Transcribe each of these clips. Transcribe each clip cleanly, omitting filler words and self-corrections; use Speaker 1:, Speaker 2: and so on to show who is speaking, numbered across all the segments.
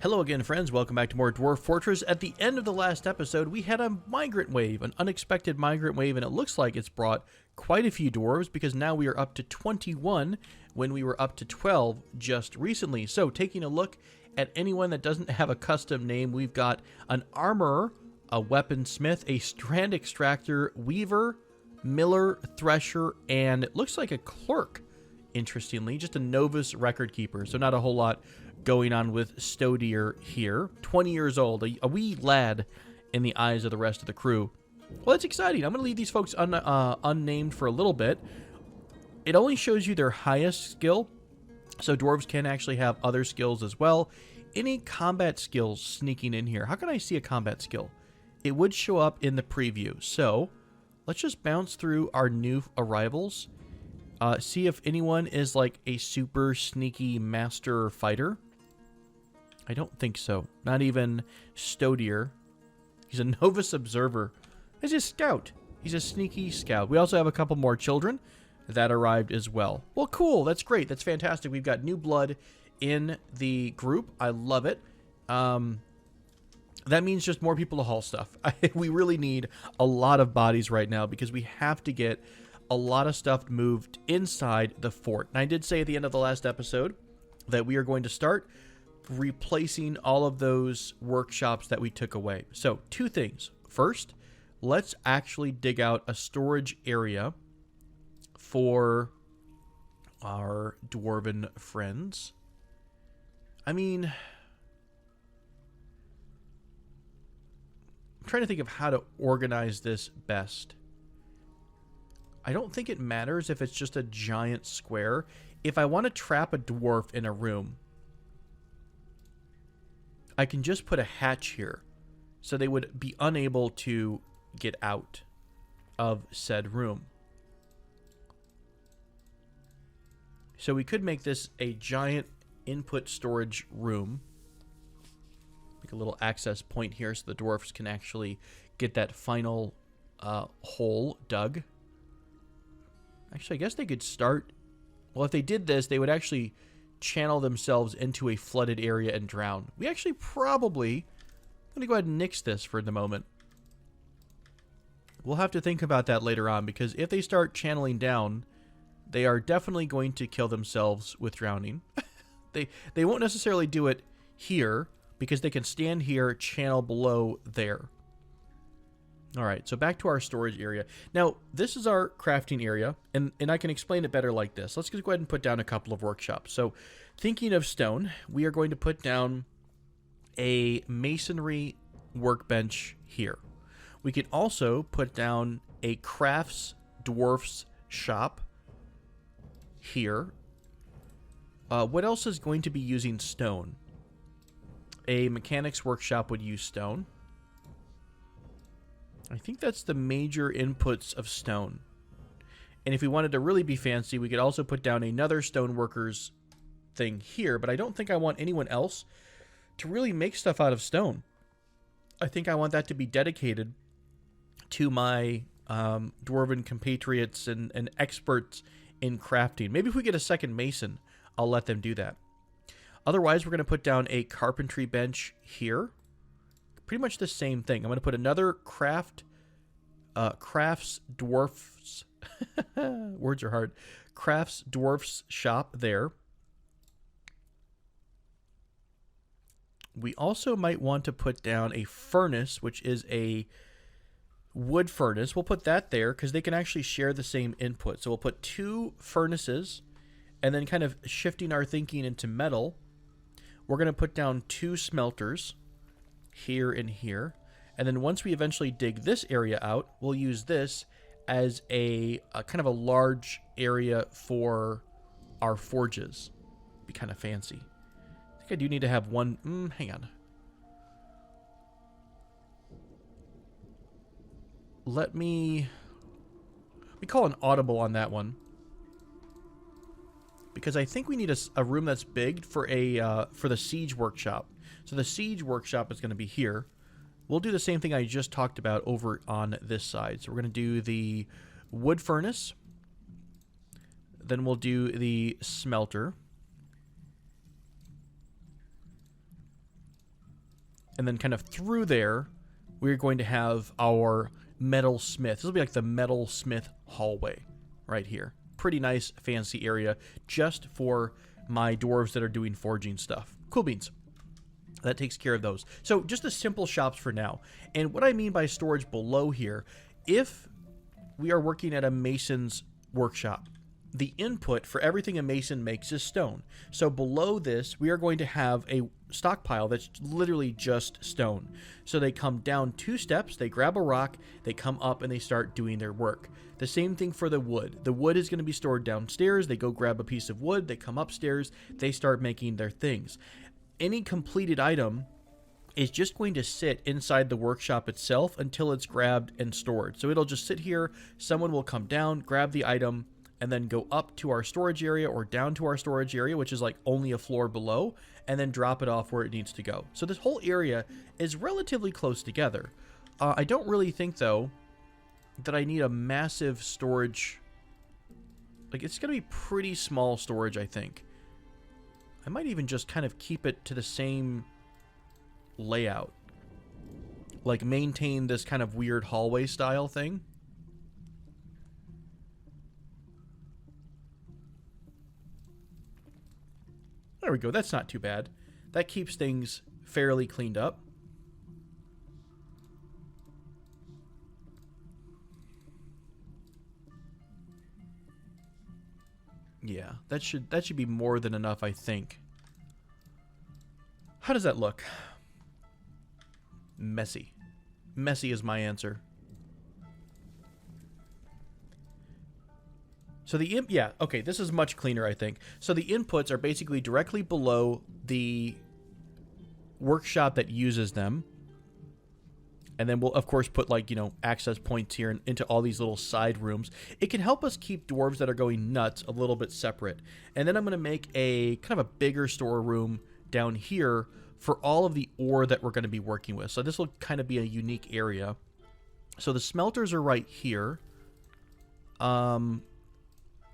Speaker 1: Hello again, friends. Welcome back to more Dwarf Fortress. At the end of the last episode, we had a migrant wave, an unexpected migrant wave, and it looks like it's brought quite a few dwarves because now we are up to 21 when we were up to 12 just recently. So, taking a look at anyone that doesn't have a custom name, we've got an armorer, a weaponsmith, a strand extractor, weaver, miller, thresher, and it looks like a clerk, interestingly, just a novice record keeper, so not a whole lot going on with Stodier here. 20 years old, a wee lad in the eyes of the rest of the crew. Well, that's exciting. I'm going to leave these folks unnamed for a little bit. It only shows you their highest skill, so dwarves can actually have other skills as well. Any combat skills sneaking in here? How can I see a combat skill? It would show up in the preview. So let's just bounce through our new arrivals. See if anyone is like a super sneaky master fighter. I don't think so. Not even Stodier. He's a novice observer. He's a scout. He's a sneaky scout. We also have a couple more children that arrived as well. Well, cool. That's great. That's fantastic. We've got new blood in the group. I love it. That means just more people to haul stuff. We really need a lot of bodies right now because we have to get a lot of stuff moved inside the fort. And I did say at the end of the last episode that we are going to start replacing all of those workshops that we took away. So, two things. First, let's actually dig out a storage area for our dwarven friends. I mean, I'm trying to think of how to organize this best. I don't think it matters if it's just a giant square. If I want to trap a dwarf in a room, I can just put a hatch here, so they would be unable to get out of said room. So we could make this a giant input storage room. Make a little access point here so the dwarfs can actually get that final hole dug. Actually, I guess they could start... Well, if they did this, they would actually channel themselves into a flooded area and drown. We actually probably... I'm going to go ahead and nix this for the moment. We'll have to think about that later on, because if they start channeling down, they are definitely going to kill themselves with drowning. They won't necessarily do it here, because they can stand here, channel below there. Alright, so back to our storage area. Now, this is our crafting area, and I can explain it better like this. Let's just go ahead and put down a couple of workshops. So, thinking of stone, we are going to put down a masonry workbench here. We could also put down a crafts dwarfs shop here. What else is going to be using stone? A mechanics workshop would use stone. I think that's the major inputs of stone. And if we wanted to really be fancy, we could also put down another stoneworkers thing here, but I don't think I want anyone else to really make stuff out of stone. I think I want that to be dedicated to my dwarven compatriots and experts in crafting. Maybe if we get a second mason, I'll let them do that. Otherwise, we're going to put down a carpentry bench here. Pretty much the same thing. I'm going to put another crafts dwarfs words are hard. Crafts dwarfs shop there. We also might want to put down a furnace, which is a wood furnace. We'll put that there because they can actually share the same input. So we'll put two furnaces, and then kind of shifting our thinking into metal, we're going to put down two smelters here and here, and then once we eventually dig this area out, we'll use this as a kind of a large area for our forges. Be kind of fancy. I think I do need to have one. Hang on. Let me call an audible on that one, because I think we need a room that's big for the siege workshop. So the siege workshop is going to be here. We'll do the same thing I just talked about over on this side. So we're going to do the wood furnace. Then we'll do the smelter. And then kind of through there, we're going to have our metal smith. This will be like the metal smith hallway right here. Pretty nice, fancy area just for my dwarves that are doing forging stuff. Cool beans. That takes care of those. So just the simple shops for now. And what I mean by storage below here, if we are working at a mason's workshop, the input for everything a mason makes is stone. So below this, we are going to have a stockpile that's literally just stone. So they come down 2 steps, they grab a rock, they come up, and they start doing their work. The same thing for the wood. The wood is going to be stored downstairs. They go grab a piece of wood, they come upstairs, they start making their things. Any completed item is just going to sit inside the workshop itself until it's grabbed and stored. So it'll just sit here, someone will come down, grab the item, and then go up to our storage area or down to our storage area, which is like only a floor below, and then drop it off where it needs to go. So this whole area is relatively close together. I don't really think, though, that I need a massive storage. Like, it's going to be pretty small storage, I think. I might even just kind of keep it to the same layout. Like, maintain this kind of weird hallway style thing. There we go. That's not too bad. That keeps things fairly cleaned up. Yeah, that should be more than enough, I think. How does that look? Messy. Messy is my answer. So yeah, okay, this is much cleaner, I think. So the inputs are basically directly below the workshop that uses them. And then we'll, of course, put, like, you know, access points here into all these little side rooms. It can help us keep dwarves that are going nuts a little bit separate. And then I'm going to make a kind of a bigger storeroom down here for all of the ore that we're going to be working with. So this will kind of be a unique area. So the smelters are right here.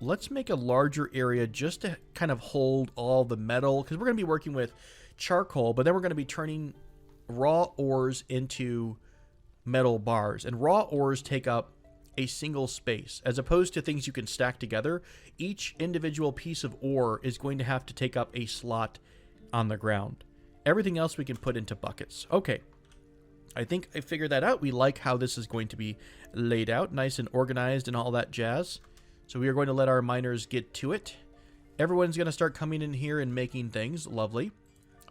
Speaker 1: Let's make a larger area just to kind of hold all the metal, because we're going to be working with charcoal, but then we're going to be turning raw ores into metal bars, and raw ores take up a single space as opposed to things you can stack together. Each individual piece of ore is going to have to take up a slot on the ground. Everything else we can put into buckets. Okay, I think I figured that out. We like how this is going to be laid out, nice and organized and all that jazz. So we are going to let our miners get to it. Everyone's going to start coming in here and making things. Lovely.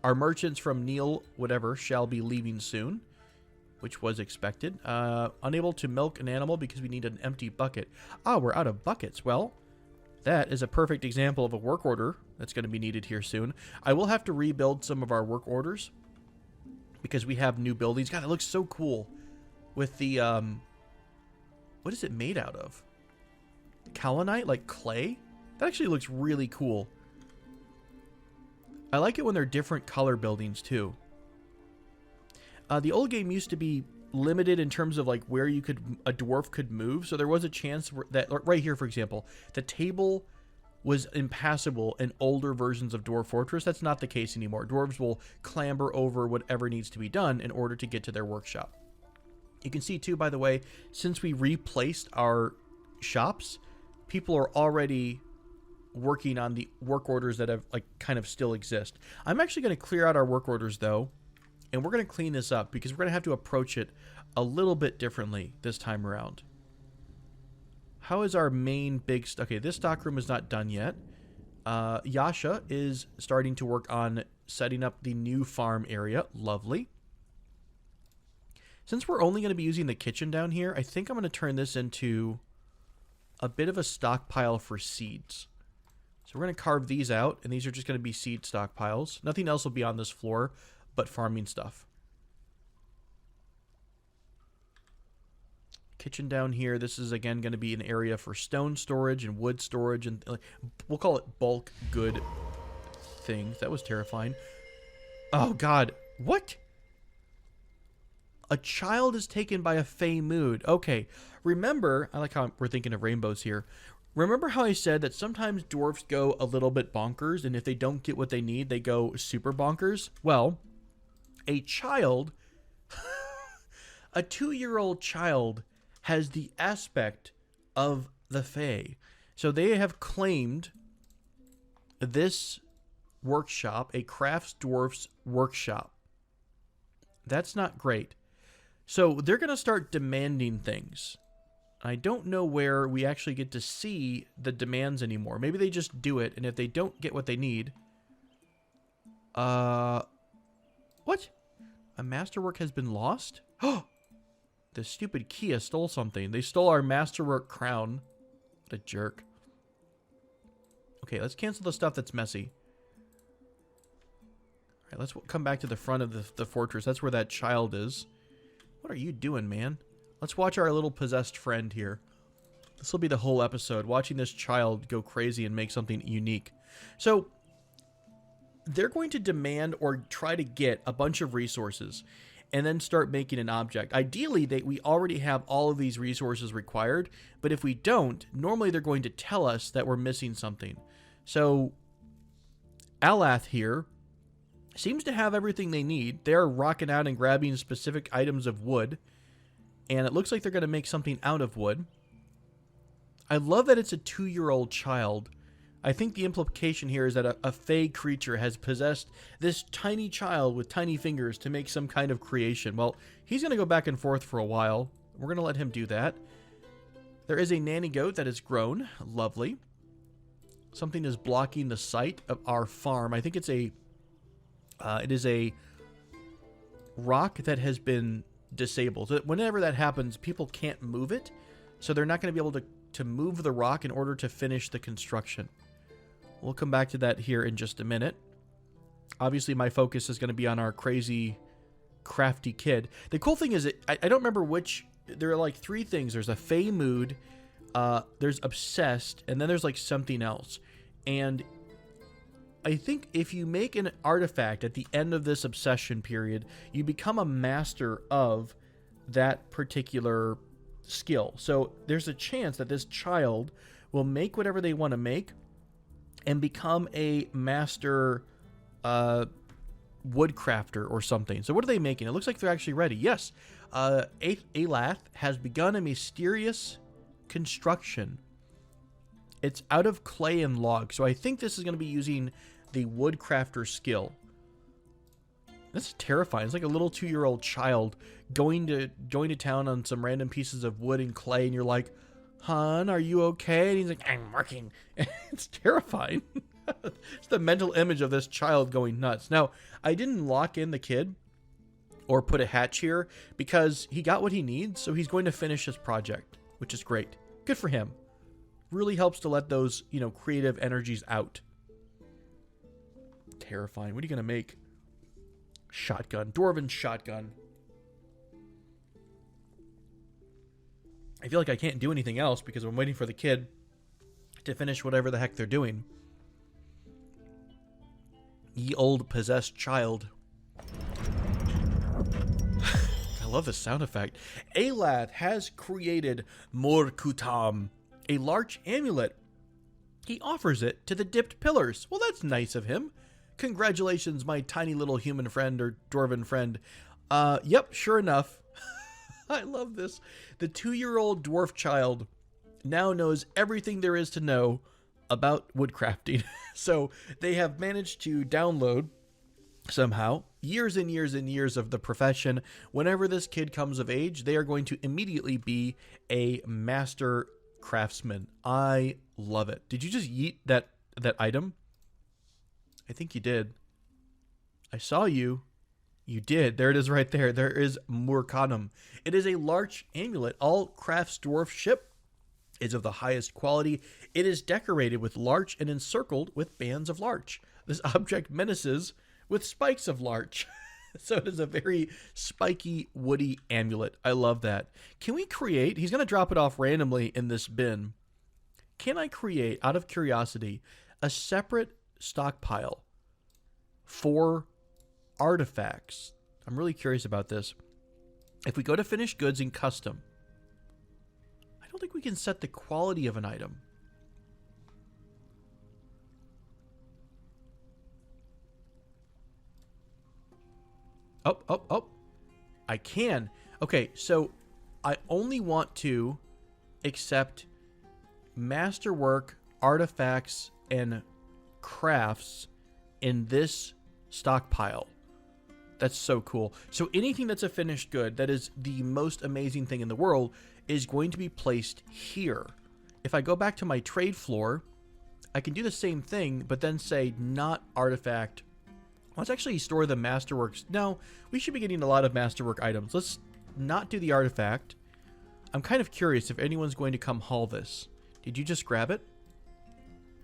Speaker 1: Our merchants from Neil, whatever, shall be leaving soon, which was expected. Unable to milk an animal because we need an empty bucket. Ah, we're out of buckets. Well, that is a perfect example of a work order that's going to be needed here soon. I will have to rebuild some of our work orders because we have new buildings. God, it looks so cool with the, what is it made out of? Kaolinite, like clay? That actually looks really cool. I like it when they're different color buildings too. The old game used to be limited in terms of like where you could, a dwarf could move. So there was a chance that right here, for example, the table was impassable in older versions of Dwarf Fortress. That's not the case anymore. Dwarves will clamber over whatever needs to be done in order to get to their workshop. You can see too, by the way, since we replaced our shops, people are already working on the work orders that have like kind of still exist. I'm actually going to clear out our work orders though, and we're going to clean this up because we're going to have to approach it a little bit differently this time around. How is our main big okay, this stockroom is not done yet. Yasha is starting to work on setting up the new farm area. Lovely. Since we're only going to be using the kitchen down here, I think I'm going to turn this into a bit of a stockpile for seeds. So we're going to carve these out, and these are just going to be seed stockpiles. Nothing else will be on this floor but farming stuff. Kitchen down here. This is, again, going to be an area for stone storage and wood storage, and we'll call it bulk good things. That was terrifying. Oh, God. What? A child is taken by a fey mood. Okay. Remember, I like how we're thinking of rainbows here. Remember how I said that sometimes dwarfs go a little bit bonkers, and if they don't get what they need, they go super bonkers? Well, a child, a 2-year-old child has the aspect of the Fae. So they have claimed this workshop, a crafts dwarfs workshop. That's not great. So they're going to start demanding things. I don't know where we actually get to see the demands anymore. Maybe they just do it, and if they don't get what they need... What? A masterwork has been lost? Oh! The stupid Kia stole something. They stole our masterwork crown. What a jerk. Okay, let's cancel the stuff that's messy. Alright, let's come back to the front of the fortress. That's where that child is. What are you doing, man? Let's watch our little possessed friend here. This will be the whole episode, watching this child go crazy and make something unique. So, they're going to demand or try to get a bunch of resources and then start making an object. Ideally, we already have all of these resources required, but if we don't, normally they're going to tell us that we're missing something. So, Alath here seems to have everything they need. They're rocking out and grabbing specific items of wood, and it looks like they're going to make something out of wood. I love that it's a 2-year-old child. I think the implication here is that a Fae creature has possessed this tiny child with tiny fingers to make some kind of creation. Well, he's going to go back and forth for a while. We're going to let him do that. There is a nanny goat that has grown. Lovely. Something is blocking the sight of our farm. I think it's it is a rock that has been disabled. So whenever that happens, people can't move it. So they're not going to be able to move the rock in order to finish the construction. We'll come back to that here in just a minute. Obviously, my focus is going to be on our crazy, crafty kid. The cool thing is, I don't remember which... There are like 3 things. There's a Fae mood, there's obsessed, and then there's like something else. And I think if you make an artifact at the end of this obsession period, you become a master of that particular skill. So there's a chance that this child will make whatever they want to make and become a master woodcrafter or something. So what are they making? It looks like they're actually ready. Yes, Alath has begun a mysterious construction. It's out of clay and log. So I think this is going to be using the woodcrafter skill. That's terrifying. It's like a little 2-year-old child going to town on some random pieces of wood and clay, and you're like, "Hon, are you okay?" And he's like, "I'm working." It's terrifying. It's the mental image of this child going nuts. Now, I didn't lock in the kid or put a hatch here because he got what he needs, so he's going to finish his project, which is great. Good for him. Really helps to let those, creative energies out. Terrifying. What are you going to make? Shotgun. Dwarven shotgun. I feel like I can't do anything else because I'm waiting for the kid to finish whatever the heck they're doing. Ye old possessed child. I love this sound effect. Alath has created Morkutam, a large amulet. He offers it to the dipped pillars. Well, that's nice of him. Congratulations, my tiny little human friend or dwarven friend. Yep, sure enough. I love this. The 2-year-old dwarf child now knows everything there is to know about woodcrafting. So they have managed to download somehow years and years and years of the profession. Whenever this kid comes of age, they are going to immediately be a master craftsman. I love it. Did you just yeet that item? I think you did. I saw you. You did. There it is right there. There is Murkanum. It is a larch amulet. All crafts dwarf ship is of the highest quality. It is decorated with larch and encircled with bands of larch. This object menaces with spikes of larch. So it is a very spiky, woody amulet. I love that. Can we create... He's going to drop it off randomly in this bin. Can I create, out of curiosity, a separate stockpile for artifacts? I'm really curious about this. If we go to finished goods in custom, I don't think we can set the quality of an item. Oh. I can. Okay, so I only want to accept masterwork, artifacts, and crafts in this stockpile. That's so cool. So anything that's a finished good, that is the most amazing thing in the world, is going to be placed here. If I go back to my trade floor, I can do the same thing, but then say not artifact. Let's actually store the masterworks. No, we should be getting a lot of masterwork items. Let's not do the artifact. I'm kind of curious if anyone's going to come haul this. Did you just grab it?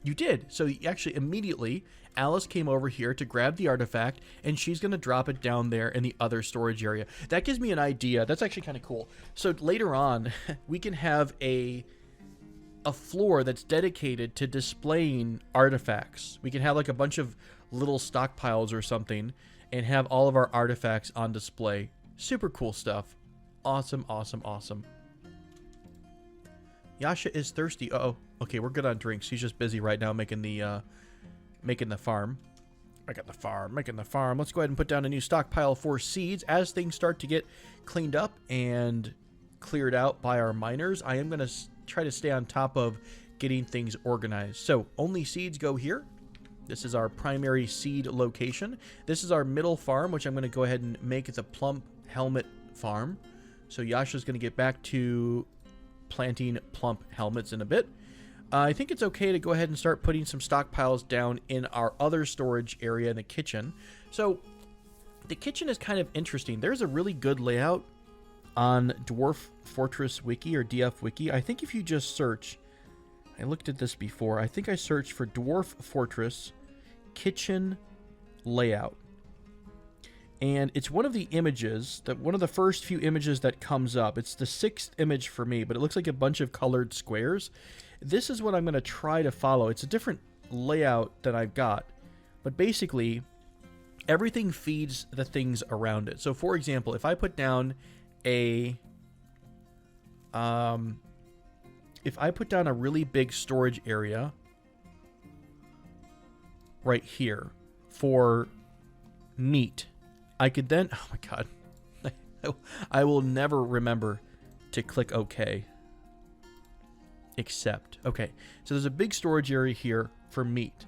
Speaker 1: You did. So actually immediately, Alice came over here to grab the artifact, and she's going to drop it down there in the other storage area. That gives me an idea. That's actually kind of cool. So later on, we can have a floor that's dedicated to displaying artifacts. We can have like a bunch of little stockpiles or something and have all of our artifacts on display. Super cool stuff. Awesome. Yasha is thirsty. Uh-oh. Okay, we're good on drinks. He's just busy right now making the farm. Making the farm. Let's go ahead and put down a new stockpile for seeds. As things start to get cleaned up and cleared out by our miners, I am going to try to stay on top of getting things organized. So only seeds go here. This is our primary seed location. This is our middle farm, which I'm going to go ahead and make the plump helmet farm. So Yasha's going to get back to planting plump helmets in a bit. I think it's okay to go ahead and start putting some stockpiles down in our other storage area in the kitchen. So the kitchen is kind of interesting. There's a really good layout on Dwarf Fortress Wiki or DF Wiki. I think if you just search, I looked at this before. I think I searched for Dwarf Fortress kitchen layout. And it's one of the images, one of the first few images that comes up. It's the 6th image for me, but it looks like a bunch of colored squares. This is what I'm going to try to follow. It's a different layout that I've got, but basically everything feeds the things around it. So for example, if I put down a really big storage area right here for meat, I could then, oh my god, I will never remember to click OK. Accept. Okay, so there's a big storage area here for meat.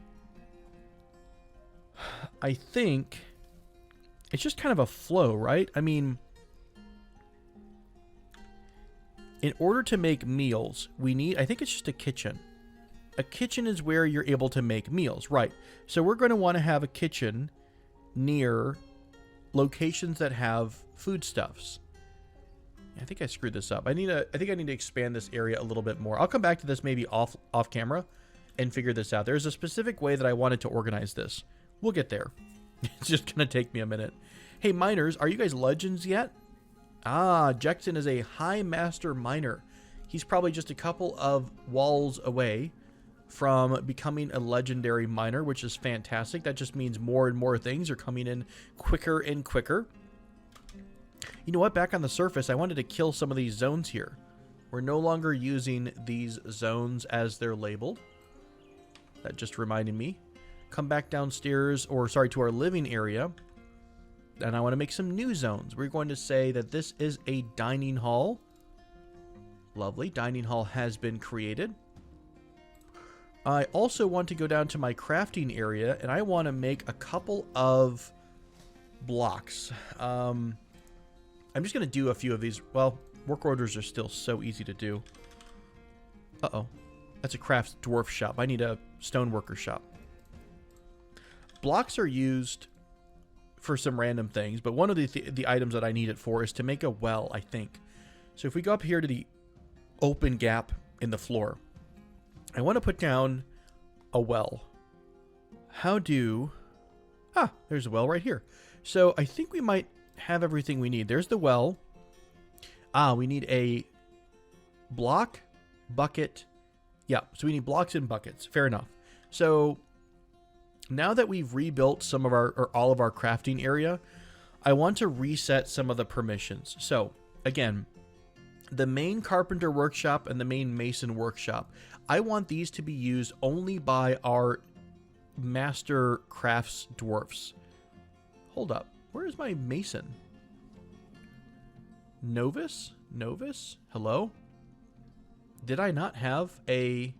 Speaker 1: I think it's just kind of a flow, right? I mean, in order to make meals, we need, I think it's just a kitchen. A kitchen is where you're able to make meals, right? So we're going to want to have a kitchen near locations that have foodstuffs. I think I screwed this up. I think I need to expand this area a little bit more. I'll come back to this maybe off camera and figure this out. There's a specific way that I wanted to organize this. We'll get there. It's just going to take me a minute. Hey, miners, are you guys legends yet? Ah, Jackson is a high master miner. He's probably just a couple of walls away from becoming a legendary miner, which is fantastic. That just means more and more things are coming in quicker and quicker. You know what? Back on the surface, I wanted to kill some of these zones here. We're no longer using these zones as they're labeled. That just reminded me. Come back downstairs, or sorry, to our living area. And I want to make some new zones. We're going to say that this is a dining hall. Lovely. Dining hall has been created. I also want to go down to my crafting area, and I want to make a couple of blocks. I'm just going to do a few of these. Well, work orders are still so easy to do. Uh-oh. That's a craft dwarf shop. I need a stoneworker shop. Blocks are used for some random things, but one of the items that I need it for is to make a well, I think. So if we go up here to the open gap in the floor, I want to put down a well. There's a well right here. So I think we might have everything we need. There's the well. We need a block, bucket. Yeah, so we need blocks and buckets. Fair enough. So now that we've rebuilt some of all of our crafting area, I want to reset some of the permissions. So again, the main carpenter workshop and the main mason workshop, I want these to be used only by our master crafts dwarfs. Hold up. Where is my mason? Novus? Novus? Hello? Did I not have a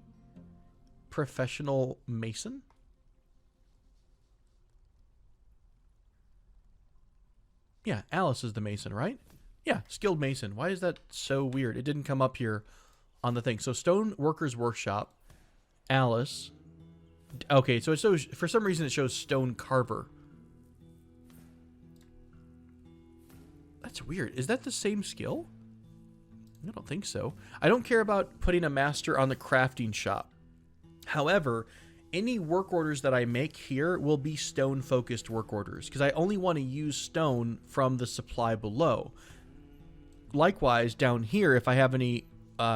Speaker 1: professional mason? Yeah, Alice is the mason, right? Yeah, skilled mason. Why is that so weird? It didn't come up here on the thing. So stone workers workshop, Alice. Okay, so it shows, for some reason it shows stone carver. That's weird. Is that the same skill? I don't think so. I don't care about putting a master on the crafting shop. However, any work orders that I make here will be stone focused work orders because I only want to use stone from the supply below. Likewise, down here, if I have any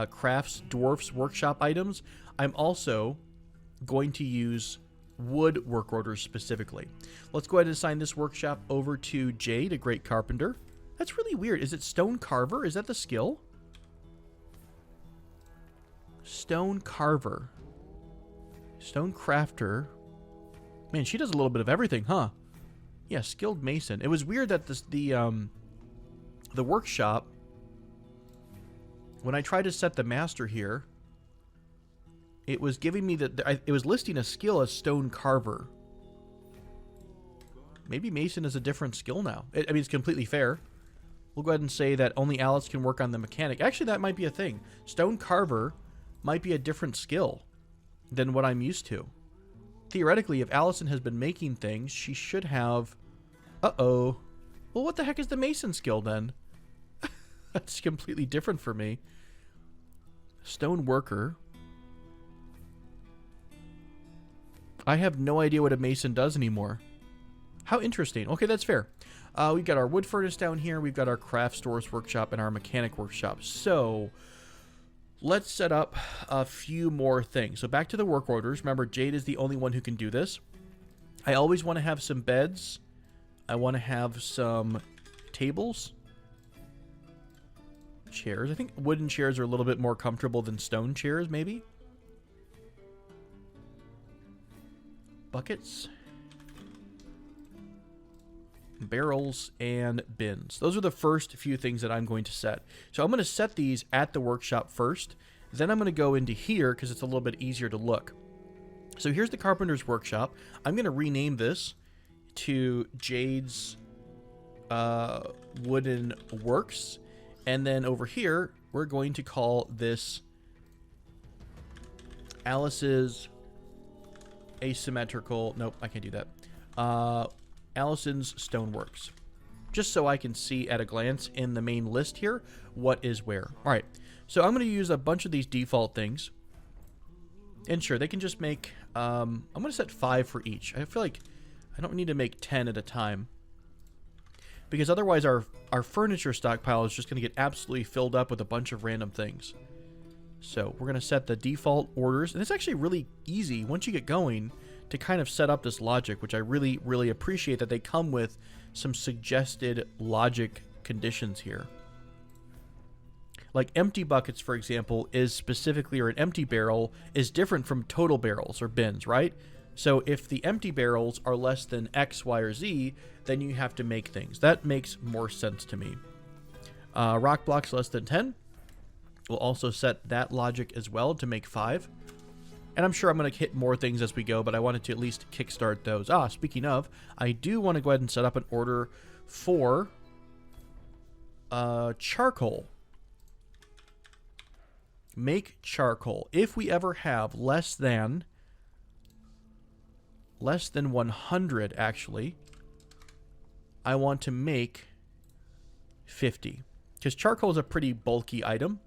Speaker 1: crafts, dwarfs, workshop items, I'm also going to use wood work orders specifically. Let's go ahead and assign this workshop over to Jade, a great carpenter. That's really weird. Is it stone carver? Is that the skill? Stone carver. Stone crafter. Man, she does a little bit of everything, huh? Yeah, skilled mason. It was weird that the workshop, when I tried to set the master here, it was giving me it was listing a skill as stone carver. Maybe mason is a different skill now. I mean, it's completely fair. We'll go ahead and say that only Alice can work on the mechanic. Actually, that might be a thing. Stone carver might be a different skill than what I'm used to. Theoretically, if Allison has been making things, she should have... Uh-oh. Well, what the heck is the mason skill then? That's completely different for me. Stone worker. I have no idea what a mason does anymore. How interesting. Okay, that's fair. We've got our wood furnace down here. We've got our craft stores workshop and our mechanic workshop. So let's set up a few more things. So back to the work orders. Remember, Jade is the only one who can do this. I always want to have some beds. I want to have some tables. Chairs. I think wooden chairs are a little bit more comfortable than stone chairs, maybe. Buckets. Barrels and bins. Those are the first few things that I'm going to set. So I'm going to set these at the workshop first. Then I'm going to go into here because it's a little bit easier to look. So here's the carpenter's workshop. I'm going to rename this to Jade's Wooden Works. And then over here, we're going to call this Alice's Asymmetrical... Nope, I can't do that. Allison's Stoneworks. Just so I can see at a glance in the main list here what is where. All right, so I'm going to use a bunch of these default things. And sure, they can just make... I'm going to set 5 for each. I feel like I don't need to make 10 at a time. Because otherwise our furniture stockpile is just going to get absolutely filled up with a bunch of random things. So we're going to set the default orders. And it's actually really easy once you get going to kind of set up this logic, which I really, really appreciate that they come with some suggested logic conditions here. Like empty buckets, for example, is specifically, or an empty barrel is different from total barrels or bins, right? So if the empty barrels are less than X, Y, or Z, then you have to make things. That makes more sense to me. Rock blocks less than 10. We'll also set that logic as well to make 5. And I'm sure I'm going to hit more things as we go, but I wanted to at least kickstart those. Speaking of, I do want to go ahead and set up an order for charcoal. Make charcoal. If we ever have less than 100, actually, I want to make 50. Because charcoal is a pretty bulky item.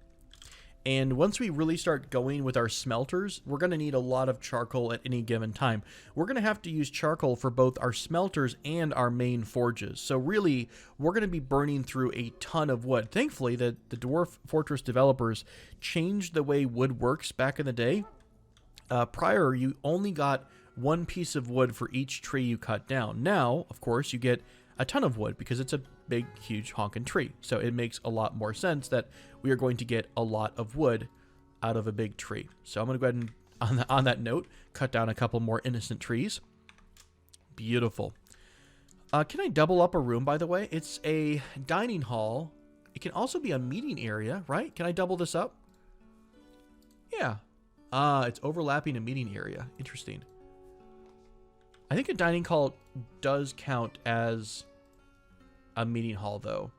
Speaker 1: And once we really start going with our smelters, we're going to need a lot of charcoal at any given time. We're going to have to use charcoal for both our smelters and our main forges. So really, we're going to be burning through a ton of wood. Thankfully, the Dwarf Fortress developers changed the way wood works back in the day. Prior, you only got one piece of wood for each tree you cut down. Now, of course, you get a ton of wood because it's a big, huge honkin' tree. So it makes a lot more sense that we are going to get a lot of wood out of a big tree. So I'm going to go ahead and, on that note, cut down a couple more innocent trees. Beautiful. Can I double up a room, by the way? It's a dining hall. It can also be a meeting area, right? Can I double this up? Yeah. It's overlapping a meeting area. Interesting. I think a dining hall does count as a meeting hall, though.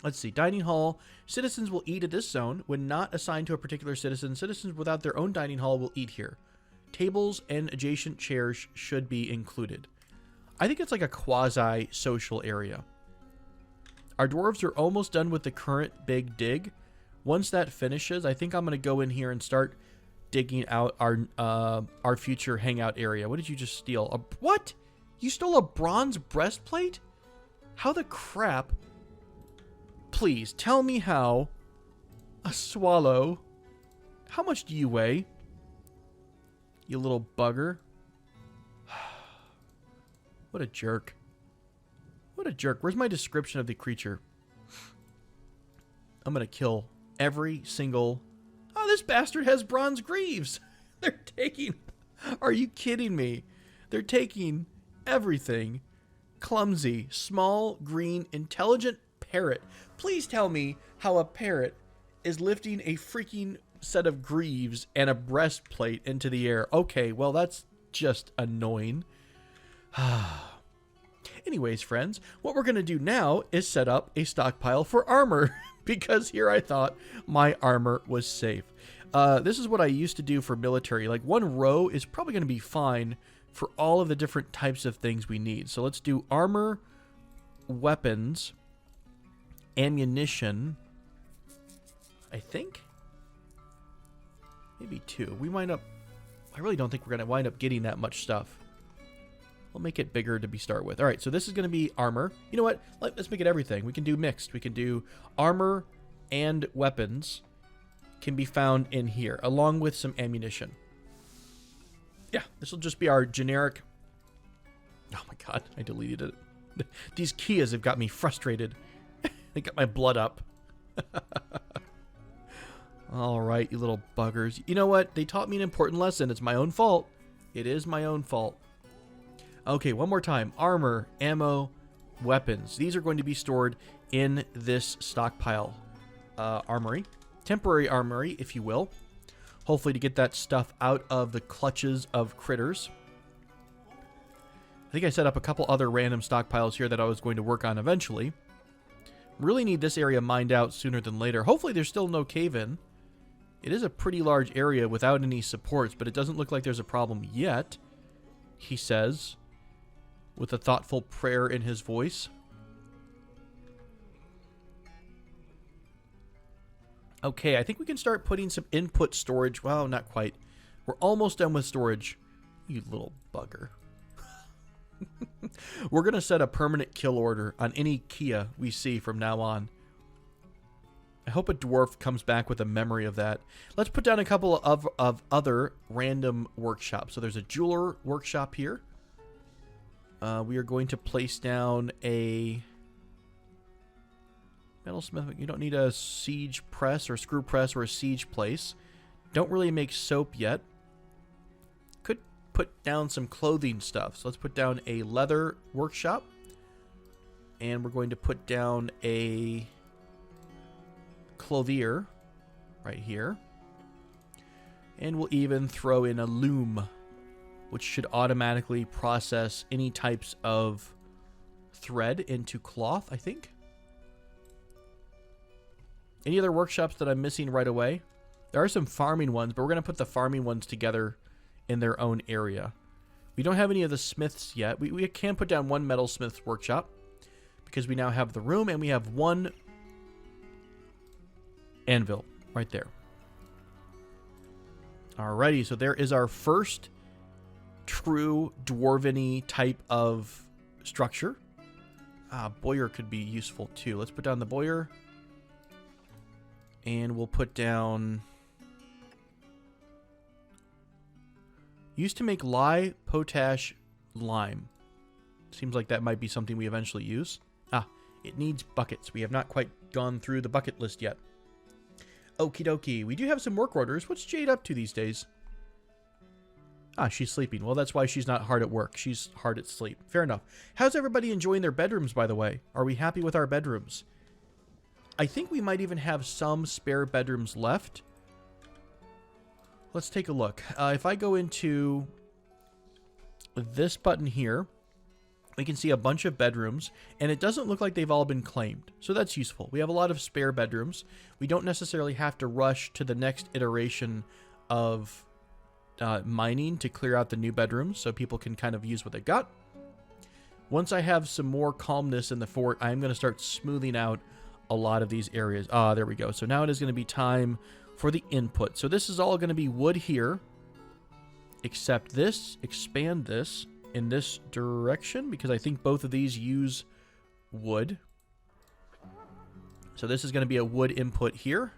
Speaker 1: Let's see. Dining hall. Citizens will eat at this zone. When not assigned to a particular citizen, citizens without their own dining hall will eat here. Tables and adjacent chairs should be included. I think it's like a quasi-social area. Our dwarves are almost done with the current big dig. Once that finishes, I think I'm going to go in here and start digging out our future hangout area. What did you just steal? What? You stole a bronze breastplate? How the crap? Please, tell me how. A swallow. How much do you weigh? You little bugger. What a jerk. What a jerk. Where's my description of the creature? I'm going to kill every single... Oh, this bastard has bronze greaves. They're taking... Are you kidding me? They're taking everything. Clumsy, small, green, intelligent parrot. Please tell me how a parrot is lifting a freaking set of greaves and a breastplate into the air. Okay, well, that's just annoying. Anyways, friends, what we're going to do now is set up a stockpile for armor because here I thought my armor was safe. This is what I used to do for military. Like, one row is probably going to be fine for all of the different types of things we need. So let's do armor, weapons, ammunition, I think. Maybe 2. We wind up... I really don't think we're going to wind up getting that much stuff. We'll make it bigger to start with. All right, so this is going to be armor. You know what? Let's make it everything. We can do mixed. We can do armor and weapons can be found in here, along with some ammunition. Yeah, this will just be our generic... Oh my god, I deleted it. These Kias have got me frustrated. They got my blood up. All right, you little buggers. You know what? They taught me an important lesson. It's my own fault. It is my own fault. Okay, one more time. Armor, ammo, weapons. These are going to be stored in this stockpile armory. Temporary armory, if you will. Hopefully to get that stuff out of the clutches of critters. I think I set up a couple other random stockpiles here that I was going to work on eventually. Really need this area mined out sooner than later. Hopefully there's still no cave-in. It is a pretty large area without any supports, but it doesn't look like there's a problem yet, he says, with a thoughtful prayer in his voice. Okay, I think we can start putting some input storage. Well, not quite. We're almost done with storage. You little bugger. We're going to set a permanent kill order on any Kia we see from now on. I hope a dwarf comes back with a memory of that. Let's put down a couple of other random workshops. So there's a jeweler workshop here. We are going to place down a metalsmith. You don't need a siege press or screw press or a siege place. Don't really make soap yet. Could put down some clothing stuff. So let's put down a leather workshop. And we're going to put down a clothier right here. And we'll even throw in a loom, which should automatically process any types of thread into cloth, I think. Any other workshops that I'm missing right away? There are some farming ones, but we're going to put the farming ones together in their own area. We don't have any of the smiths yet. We can put down one metalsmith's workshop because we now have the room and we have one anvil right there. Alrighty, so there is our first true dwarven-y type of structure. Boyer could be useful too. Let's put down the boyer. And we'll put down... Used to make lye, potash, lime. Seems like that might be something we eventually use. It needs buckets. We have not quite gone through the bucket list yet. Okie dokie. We do have some work orders. What's Jade up to these days? Ah, she's sleeping. Well, that's why she's not hard at work. She's hard at sleep. Fair enough. How's everybody enjoying their bedrooms, by the way? Are we happy with our bedrooms? I think we might even have some spare bedrooms left. Let's take a look. If I go into this button here, we can see a bunch of bedrooms, and it doesn't look like they've all been claimed. So that's useful. We have a lot of spare bedrooms. We don't necessarily have to rush to the next iteration of mining to clear out the new bedrooms so people can kind of use what they got. Once I have some more calmness in the fort, I'm going to start smoothing out a lot of these areas. Ah, there we go. So now it is going to be time for the input. So this is all going to be wood here, except this, expand this in this direction, because I think both of these use wood. So this is going to be a wood input here.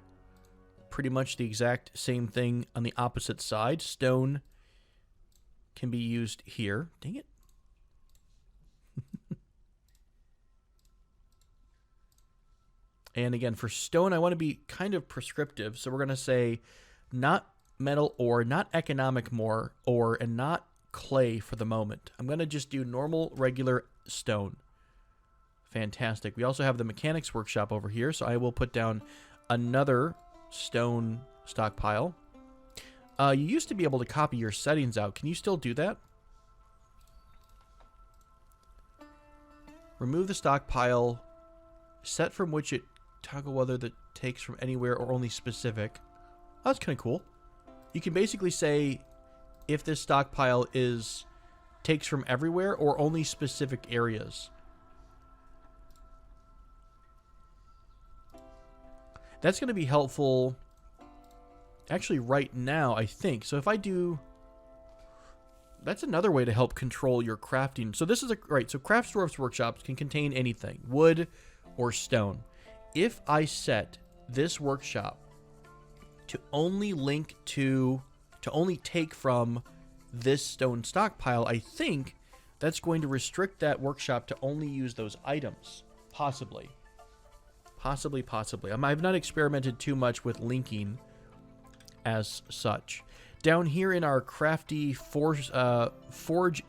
Speaker 1: Pretty much the exact same thing on the opposite side. Stone can be used here. Dang it. And again, for stone, I want to be kind of prescriptive. So we're going to say not metal ore, not economic ore, and not clay for the moment. I'm going to just do normal, regular stone. Fantastic. We also have the mechanics workshop over here, so I will put down another stone stockpile. You used to be able to copy your settings out. Can you still do that? Remove the stockpile. Set from which it toggle whether that takes from anywhere or only specific. Oh, that's kind of cool. You can basically say if this stockpile takes from everywhere or only specific areas. That's going to be helpful actually right now, I think. So if I do... That's another way to help control your crafting. So this is right, so Dwarf's workshops can contain anything, wood or stone. If I set this workshop to only only take from this stone stockpile, I think that's going to restrict that workshop to only use those items. Possibly. Possibly. I've not experimented too much with linking as such. Down here in our crafty forge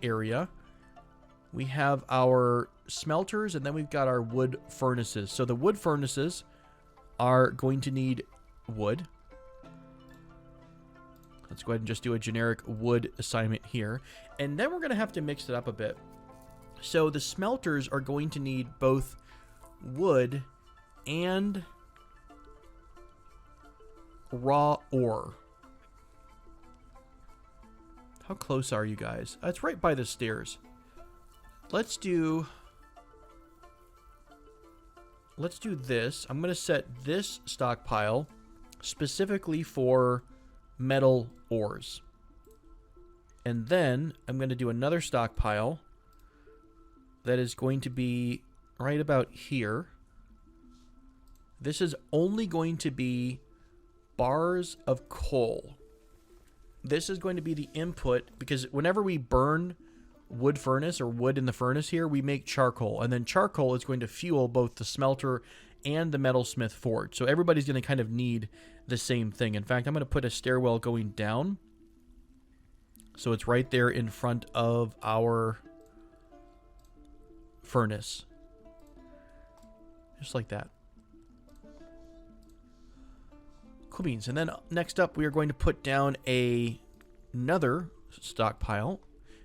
Speaker 1: area, we have our smelters, and then we've got our wood furnaces. So the wood furnaces are going to need wood. Let's go ahead and just do a generic wood assignment here. And then we're going to have to mix it up a bit. So the smelters are going to need both wood and raw ore. How close are you guys? It's right by the stairs. Let's do this. I'm going to set this stockpile specifically for metal ores. And then I'm going to do another stockpile that is going to be right about here. This is only going to be bars of coal. This is going to be the input, because whenever we burn wood furnace or wood in the furnace here, we make charcoal, and then charcoal is going to fuel both the smelter and the metalsmith forge. So everybody's going to kind of need the same thing. In fact, I'm going to put a stairwell going down, so it's right there in front of our furnace, just like that. Cool beans. And then next up, we are going to put down another stockpile.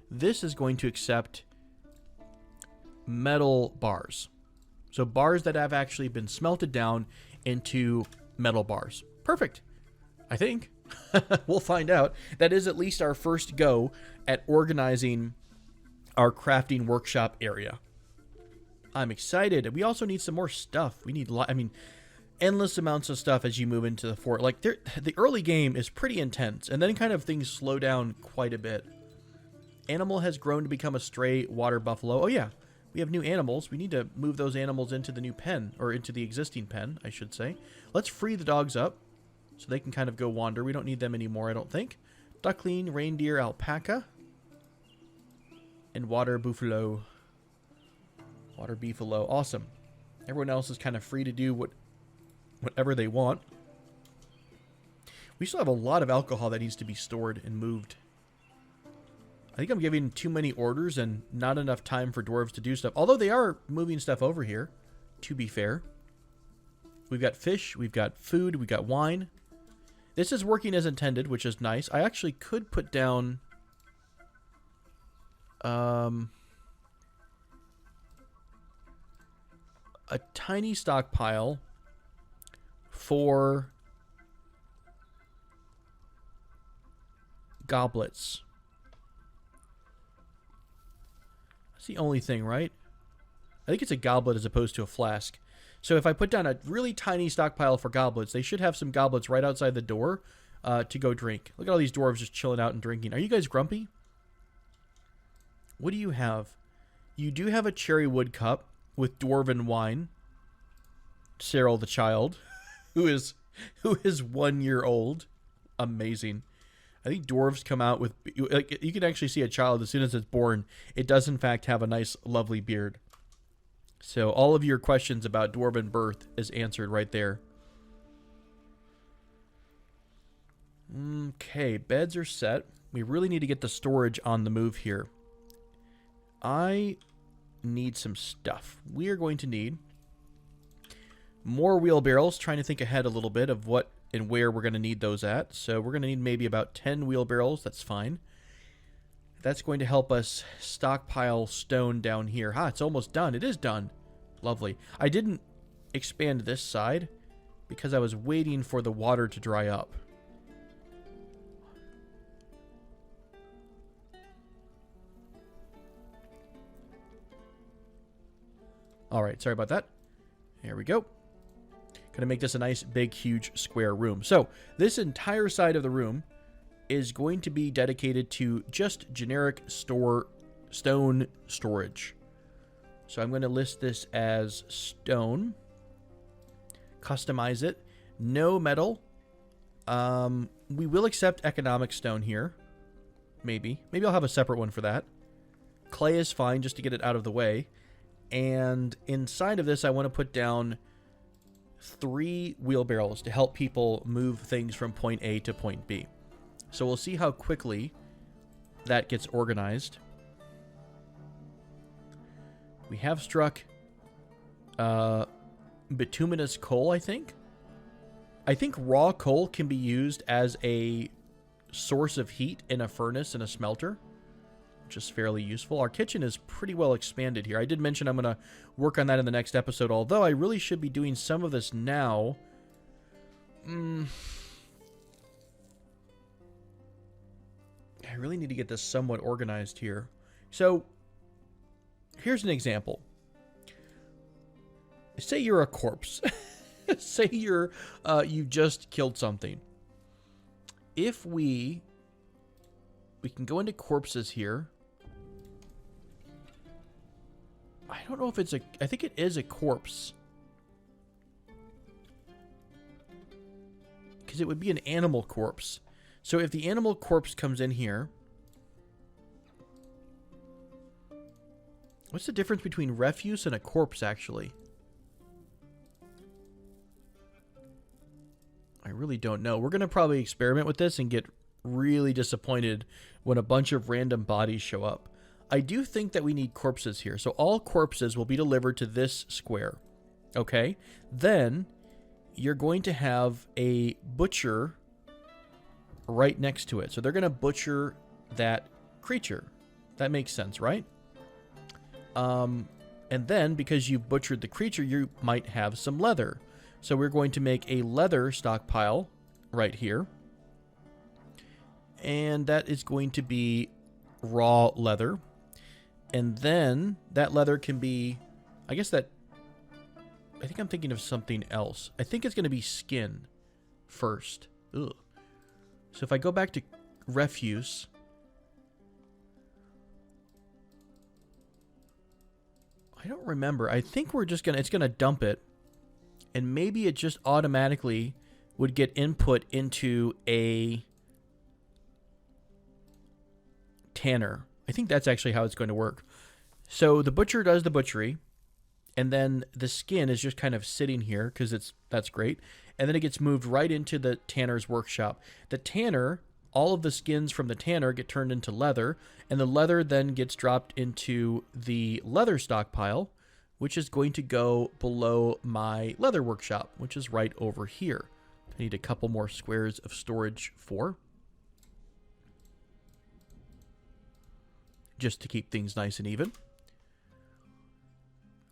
Speaker 1: This is going to accept metal bars. So bars that have actually been smelted down into metal bars. Perfect. I think. We'll find out. That is at least our first go at organizing our crafting workshop area. I'm excited. We also need some more stuff. We need, endless amounts of stuff as you move into the fort. Like, the early game is pretty intense, and then kind of things slow down quite a bit. Animal has grown to become a stray water buffalo. Oh yeah, we have new animals. We need to move those animals into the new pen, or into the existing pen, I should say. Let's free the dogs up so they can kind of go wander. We don't need them anymore, I don't think. Duckling, reindeer, alpaca, and water buffalo. Water beefalo. Awesome. Everyone else is kind of free to do whatever they want. We still have a lot of alcohol that needs to be stored and moved. think I'm giving too many orders and not enough time for dwarves to do stuff. Although they are moving stuff over here, to be fair. We've got fish, we've got food, we've got wine. This is working as intended, which is nice. I actually could put down... a tiny stockpile for goblets. That's the only thing, right? I think it's a goblet as opposed to a flask. So if I put down a really tiny stockpile for goblets, they should have some goblets right outside the door to go drink. Look at all these dwarves just chilling out and drinking. Are you guys grumpy? What do you have? You do have a cherry wood cup with dwarven wine. Cyril the child, who is 1 year old. Amazing. I think dwarves come out with, like, you can actually see a child as soon as it's born. It does in fact have a nice, lovely beard. So all of your questions about dwarven birth is answered right there. Okay, beds are set. We really need to get the storage on the move here. I need some stuff. We are going to need more wheelbarrows, trying to think ahead a little bit of what and where we're going to need those at. So we're going to need maybe about 10 wheelbarrows. That's fine. That's going to help us stockpile stone down here. It's almost done. It is done. Lovely. I didn't expand this side because I was waiting for the water to dry up. All right, sorry about that. There we go. Going to make this a nice, big, huge, square room. So this entire side of the room is going to be dedicated to just generic stone storage. So I'm going to list this as stone. Customize it. No metal. We will accept economic stone here. Maybe. Maybe I'll have a separate one for that. Clay is fine just to get it out of the way. And inside of this, I want to put down 3 wheelbarrows to help people move things from point A to point B. So we'll see how quickly that gets organized. We have struck bituminous coal, I think. I think raw coal can be used as a source of heat in a furnace and a smelter, which is fairly useful. Our kitchen is pretty well expanded here. I did mention I'm going to work on that in the next episode, although I really should be doing some of this now. I really need to get this somewhat organized here. So, here's an example. Say you're a corpse. Say you've just killed something. If we can go into corpses here. I don't know if it's I think it is a corpse. Because it would be an animal corpse. So if the animal corpse comes in here. What's the difference between refuse and a corpse, actually? I really don't know. We're going to probably experiment with this and get really disappointed when a bunch of random bodies show up. I do think that we need corpses here. So all corpses will be delivered to this square. Okay? Then you're going to have a butcher right next to it. So they're going to butcher that creature. That makes sense, right? And then because you've butchered the creature, you might have some leather. So we're going to make a leather stockpile right here. And that is going to be raw leather. And then that leather can be, I think I'm thinking of something else. I think it's going to be skin first. Ugh. So if I go back to refuse, I don't remember. I think we're just it's going to dump it. And maybe it just automatically would get input into a tanner. I think that's actually how it's going to work. So the butcher does the butchery, and then the skin is just kind of sitting here because that's great. And then it gets moved right into the tanner's workshop. The tanner all of the skins from the tanner get turned into leather, and the leather then gets dropped into the leather stockpile, which is going to go below my leather workshop, which is right over here. I need a couple more squares of storage for, just to keep things nice and even.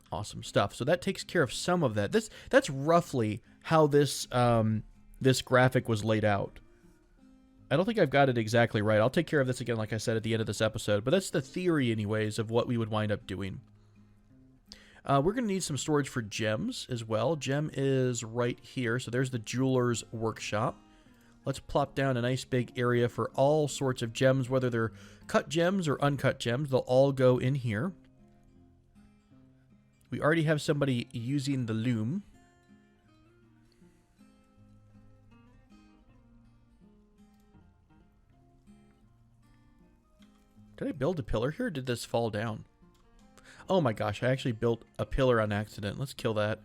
Speaker 1: Awesome stuff. So that takes care of some of that. That's roughly how this this graphic was laid out. I don't think I've got it exactly right. I'll take care of this again, like I said, at the end of this episode. But that's the theory, anyways, of what we would wind up doing. We're going to need some storage for gems as well. Gem is right here. So there's the jeweler's workshop. Let's plop down a nice big area for all sorts of gems, whether they're cut gems or uncut gems. They'll all go in here. We already have somebody using the loom. Did I build a pillar here, or did this fall down? Oh my gosh, I actually built a pillar on accident. Let's kill that.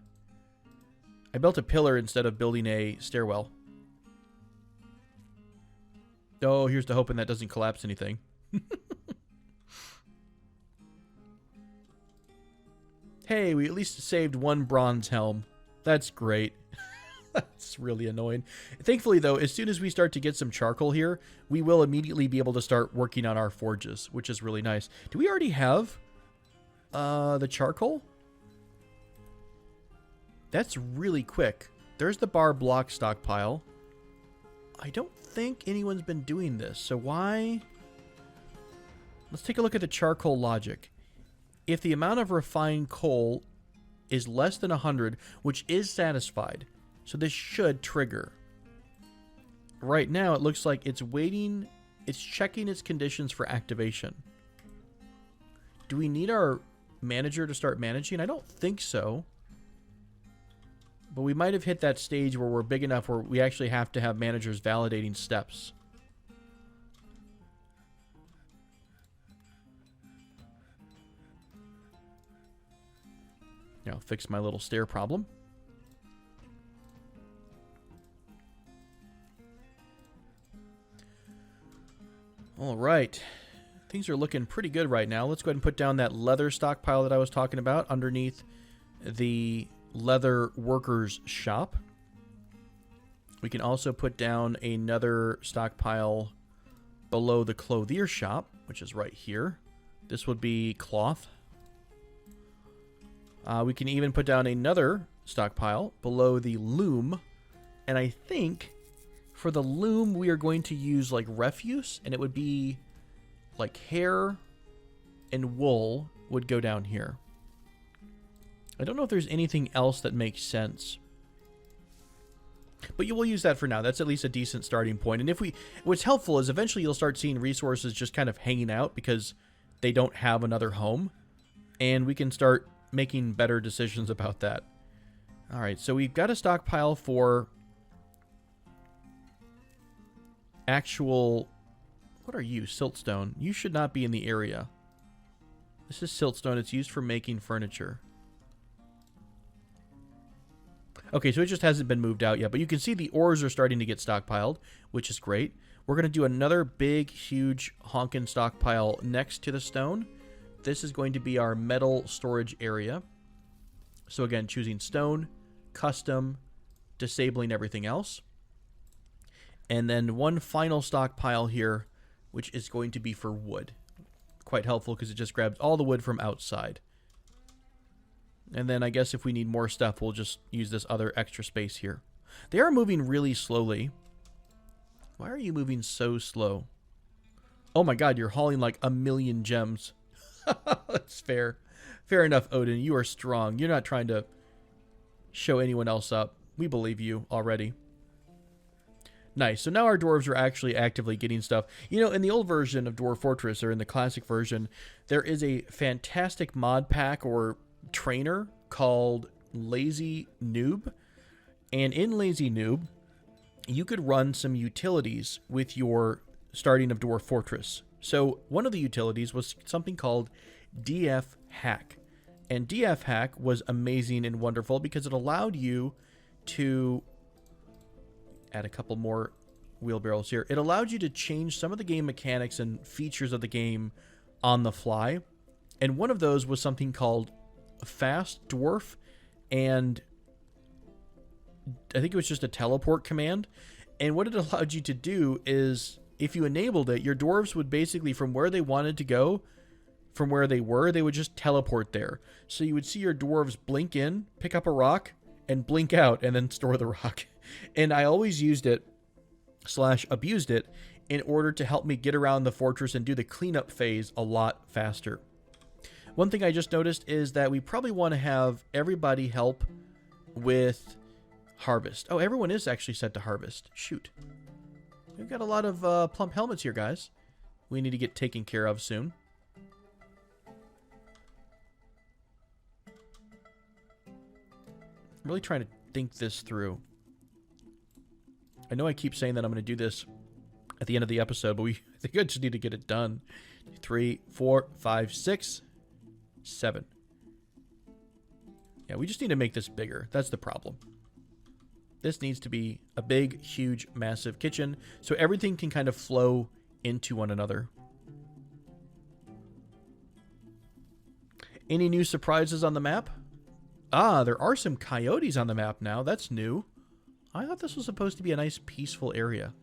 Speaker 1: I built a pillar instead of building a stairwell. Oh, here's to hoping that doesn't collapse anything. Hey, we at least saved one bronze helm. That's great. That's really annoying. Thankfully, though, as soon as we start to get some charcoal here, we will immediately be able to start working on our forges, which is really nice. Do we already have the charcoal? That's really quick. There's the bar block stockpile. I don't think anyone's been doing this, so why? Let's take a look at the charcoal logic. If the amount of refined coal is less than 100, which is satisfied, so this should trigger. Right now, it looks like it's waiting, it's checking its conditions for activation. Do we need our manager to start managing? I don't think so. But we might have hit that stage where we're big enough where we actually have to have managers validating steps. Now, fix my little stair problem. All right. Things are looking pretty good right now. Let's go ahead and put down that leather stockpile that I was talking about underneath the leather workers shop. We can also put down another stockpile below the clothier shop, which is right here. This would be cloth. We can even put down another stockpile below the loom. And I think for the loom, we are going to use like refuse, and it would be like hair and wool would go down here. I don't know if there's anything else that makes sense. But you will use that for now. That's at least a decent starting point. And what's helpful is eventually you'll start seeing resources just kind of hanging out because they don't have another home. And we can start making better decisions about that. All right, so we've got a stockpile for actual... What are you? Siltstone. You should not be in the area. This is siltstone. It's used for making furniture. Okay, so it just hasn't been moved out yet, but you can see the ores are starting to get stockpiled, which is great. We're going to do another big, huge honkin' stockpile next to the stone. This is going to be our metal storage area. So again, choosing stone, custom, disabling everything else. And then one final stockpile here, which is going to be for wood. Quite helpful because it just grabs all the wood from outside. And then I guess if we need more stuff, we'll just use this other extra space here. They are moving really slowly. Why are you moving so slow? Oh my god, you're hauling like 1,000,000 gems. That's fair. Fair enough, Odin. You are strong. You're not trying to show anyone else up. We believe you already. Nice. So now our dwarves are actually actively getting stuff. You know, in the old version of Dwarf Fortress, or in the classic version, there is a fantastic mod pack or trainer called Lazy Noob. And in Lazy Noob, you could run some utilities with your starting of Dwarf Fortress. So one of the utilities was something called DF Hack. And DF Hack was amazing and wonderful because it allowed you to add a couple more wheelbarrows here. It allowed you to change some of the game mechanics and features of the game on the fly. And one of those was something called Fast Dwarf, and I think it was just a teleport command. And what it allowed you to do is, if you enabled it, your dwarves would basically, from where they wanted to go, from where they were, they would just teleport there. So you would see your dwarves blink in, pick up a rock, and blink out, and then store the rock. And I always used it / abused it in order to help me get around the fortress and do the cleanup phase a lot faster. One thing I just noticed is that we probably want to have everybody help with harvest. Oh, everyone is actually set to harvest. Shoot. We've got a lot of plump helmets here, guys. We need to get taken care of soon. I'm really trying to think this through. I know I keep saying that I'm going to do this at the end of the episode, but I think I just need to get it done. 3, 4, 5, 6, 7. Yeah, we just need to make this bigger. That's the problem. This needs to be a big, huge, massive kitchen so everything can kind of flow into one another. Any new surprises on the map? Ah, there are some coyotes on the map now. That's new. I thought this was supposed to be a nice, peaceful area.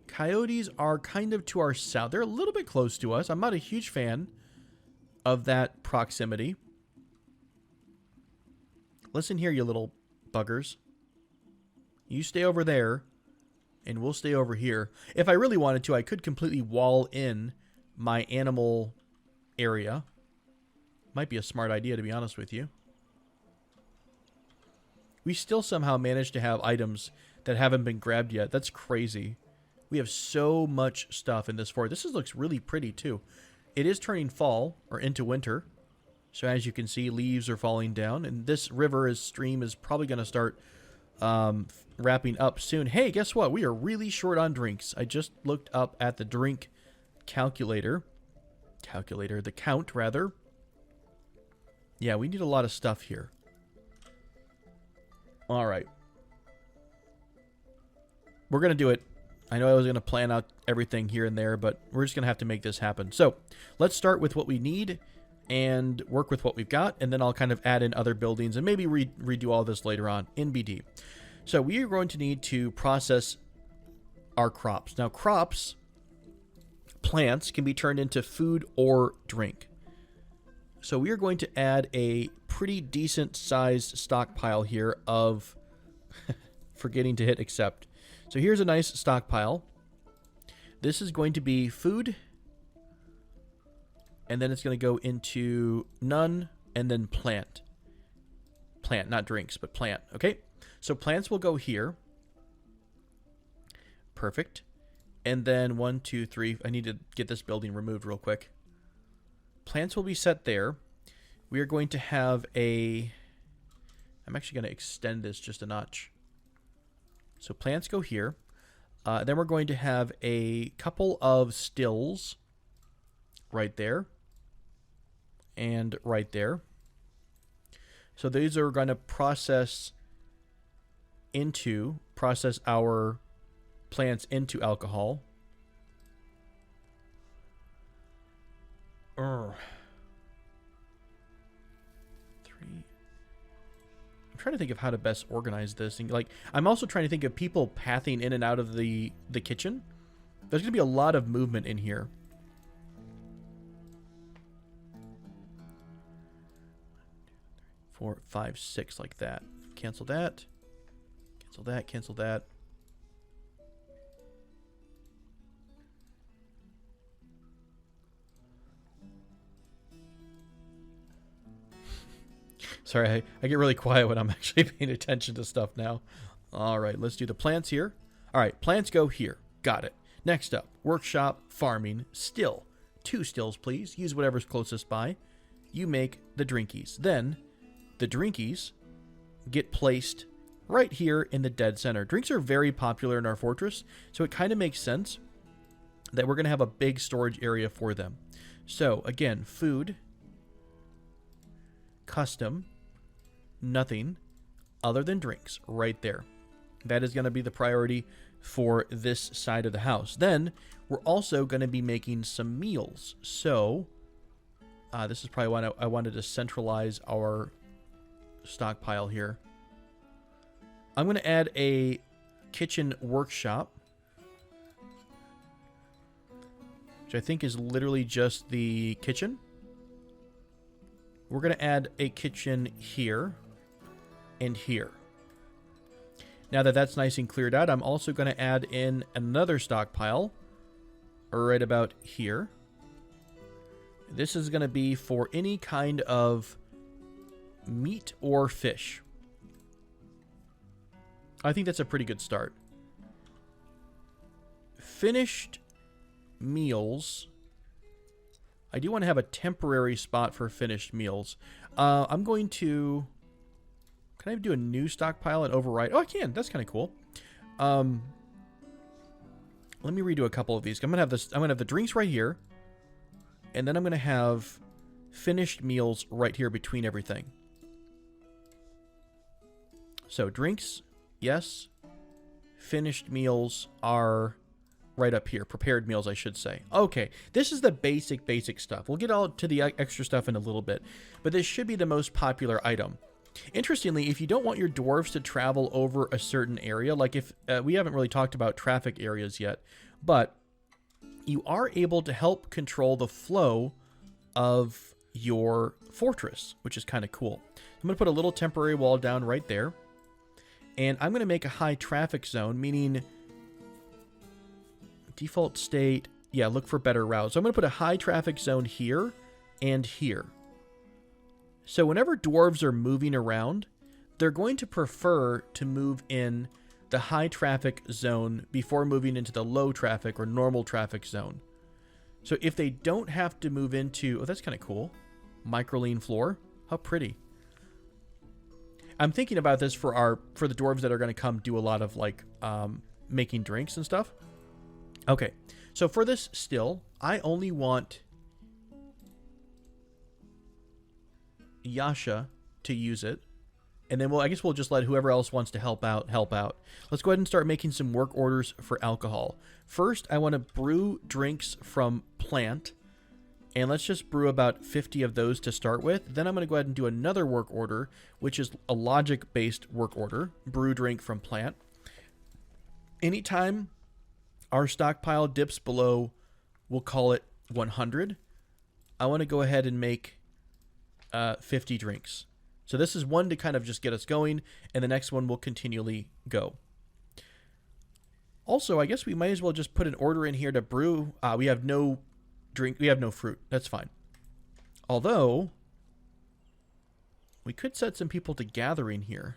Speaker 1: Coyotes are kind of to our south. They're a little bit close to us. I'm not a huge fan of that proximity. Listen here, you little buggers. You stay over there, and we'll stay over here. If I really wanted to, I could completely wall in my animal area. Might be a smart idea, to be honest with you. We still somehow managed to have items that haven't been grabbed yet. That's crazy. We have so much stuff in this fort. This looks really pretty, too. It is turning fall, or into winter. So as you can see, leaves are falling down. And this stream is probably going to start wrapping up soon. Hey, guess what? We are really short on drinks. I just looked up at the drink calculator. The count, rather. Yeah, we need a lot of stuff here. All right. We're going to do it. I know I was going to plan out everything here and there, but we're just going to have to make this happen. So let's start with what we need and work with what we've got, and then I'll kind of add in other buildings and maybe redo all this later on in BD. So we are going to need to process our crops. Now, plants can be turned into food or drink. So we are going to add a pretty decent sized stockpile here of forgetting to hit accept. So here's a nice stockpile. This is going to be food, and then it's going to go into none, and then plant. Plant, not drinks, but plant. Okay, so plants will go here. Perfect. And then 1, 2, 3. I need to get this building removed real quick. Plants will be set there. We are going to have I'm actually going to extend this just a notch. So plants go here. Then we're going to have a couple of stills right there and right there. So these are going to process our plants into alcohol. I'm trying to think of how to best organize this. And I'm also trying to think of people pathing in and out of the kitchen. There's going to be a lot of movement in here. 4, 5, 6, like that. Cancel that. Cancel that. Cancel that. Sorry, I get really quiet when I'm actually paying attention to stuff now. All right, let's do the plants here. All right, plants go here. Got it. Next up, workshop, farming, still. 2 stills, please. Use whatever's closest by. You make the drinkies. Then, the drinkies get placed right here in the dead center. Drinks are very popular in our fortress, so it kind of makes sense that we're going to have a big storage area for them. So, again, food, custom, nothing other than drinks right there. That is going to be the priority for this side of the house. Then we're also going to be making some meals. So this is probably why I wanted to centralize our stockpile here. I'm going to add a kitchen workshop, which I think is literally just the kitchen. We're going to add a kitchen here and here. Now that that's nice and cleared out, I'm also going to add in another stockpile right about here. This is going to be for any kind of meat or fish. I think that's a pretty good start. Finished meals. I do want to have a temporary spot for finished meals. I'm going to... Can I do a new stockpile and override? Oh, I can. That's kind of cool. Let me redo a couple of these. I'm gonna have this. I'm gonna have the drinks right here, and then I'm gonna have finished meals right here between everything. So drinks, yes. Finished meals are right up here. Prepared meals, I should say. Okay, this is the basic stuff. We'll get all to the extra stuff in a little bit, but this should be the most popular item. Interestingly, if you don't want your dwarves to travel over a certain area, like if we haven't really talked about traffic areas yet, but you are able to help control the flow of your fortress, which is kind of cool. I'm going to put a little temporary wall down right there, and I'm going to make a high traffic zone, meaning default state, yeah, look for better routes. So I'm going to put a high traffic zone here and here. So whenever dwarves are moving around, they're going to prefer to move in the high traffic zone before moving into the low traffic or normal traffic zone. So if they don't have to move into... Oh, that's kind of cool. Microline floor. How pretty. I'm thinking about this for the dwarves that are going to come do a lot of like making drinks and stuff. Okay. So for this still, I only want Yasha to use it, and then I guess we'll just let whoever else wants to help out. Let's go ahead and start making some work orders for alcohol. First, I want to brew drinks from plant, and let's just brew about 50 of those to start with. Then I'm going to go ahead and do another work order, which is a logic-based work order, brew drink from plant. Anytime our stockpile dips below, we'll call it 100, I want to go ahead and make 50 drinks. So this is one to kind of just get us going, and the next one will continually go. Also, I guess we might as well just put an order in here to brew. We have no drink. We have no fruit. That's fine. Although, we could set some people to gathering here.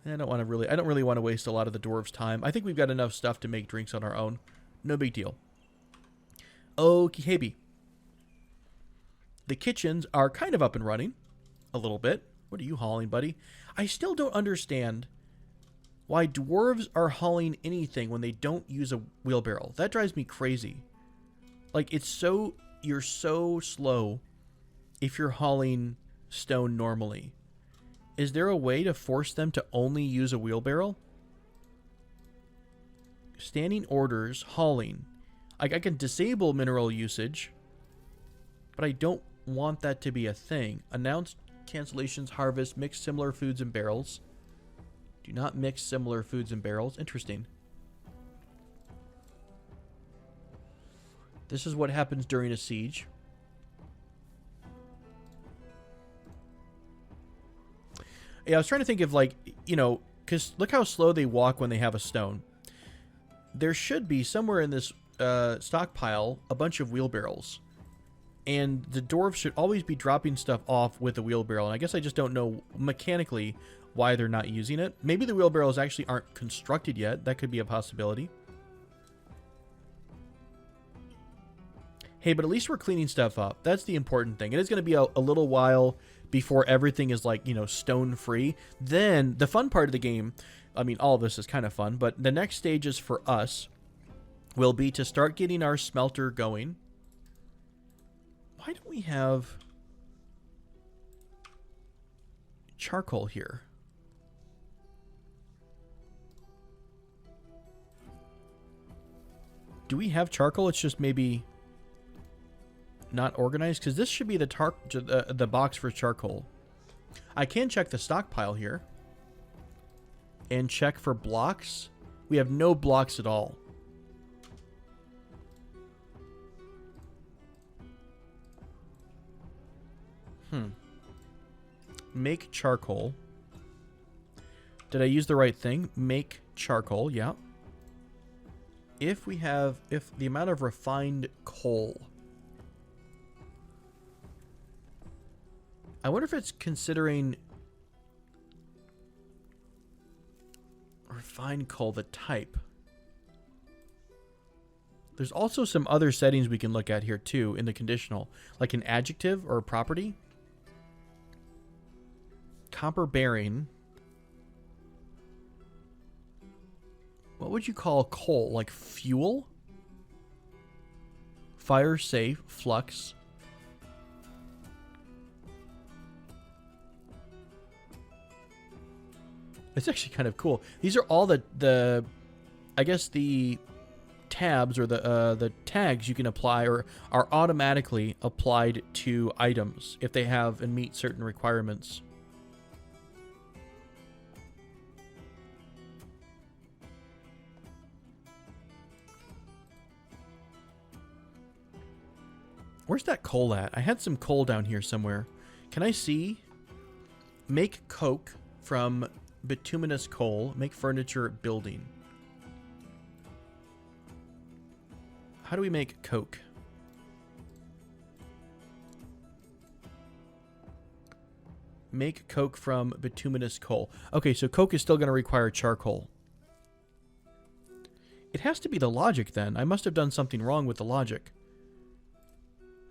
Speaker 1: I don't really want to waste a lot of the dwarves' time. I think we've got enough stuff to make drinks on our own. No big deal. Okay, hey. The kitchens are kind of up and running a little bit. What are you hauling, buddy? I still don't understand why dwarves are hauling anything when they don't use a wheelbarrow. That drives me crazy. Like, you're so slow if you're hauling stone normally. Is there a way to force them to only use a wheelbarrow? Standing orders, hauling. I can disable mineral usage, but I don't want that to be a thing. Announced cancellations, harvest, mix similar foods and barrels. Do not mix similar foods and barrels. Interesting. This is what happens during a siege. Yeah, I was trying to think of, like, because look how slow they walk when they have a stone. There should be somewhere in this stockpile a bunch of wheelbarrows. And the dwarves should always be dropping stuff off with the wheelbarrow. And I guess I just don't know mechanically why they're not using it. Maybe the wheelbarrows actually aren't constructed yet. That could be a possibility. Hey, but at least we're cleaning stuff up. That's the important thing. It is going to be a little while before everything is, like, stone free. Then the fun part of the game, I mean, all of this is kind of fun, but the next stages for us will be to start getting our smelter going. Why don't we have charcoal here? Do we have charcoal? It's just maybe not organized, because this should be the box for charcoal. I can check the stockpile here and check for blocks. We have no blocks at all. Make charcoal. Did I use the right thing? Make charcoal, yeah. If the amount of refined coal. I wonder if it's considering refined coal, the type. There's also some other settings we can look at here too in the conditional, like an adjective or a property. Copper bearing. What would you call coal? Like fuel? Fire safe, flux. It's actually kind of cool. These are all the I guess the tabs or the tags you can apply or are automatically applied to items if they have and meet certain requirements. Where's that coal at? I had some coal down here somewhere. Can I see? Make coke from bituminous coal. Make furniture building. How do we make coke? Make coke from bituminous coal. Okay, so coke is still going to require charcoal. It has to be the logic then. I must have done something wrong with the logic.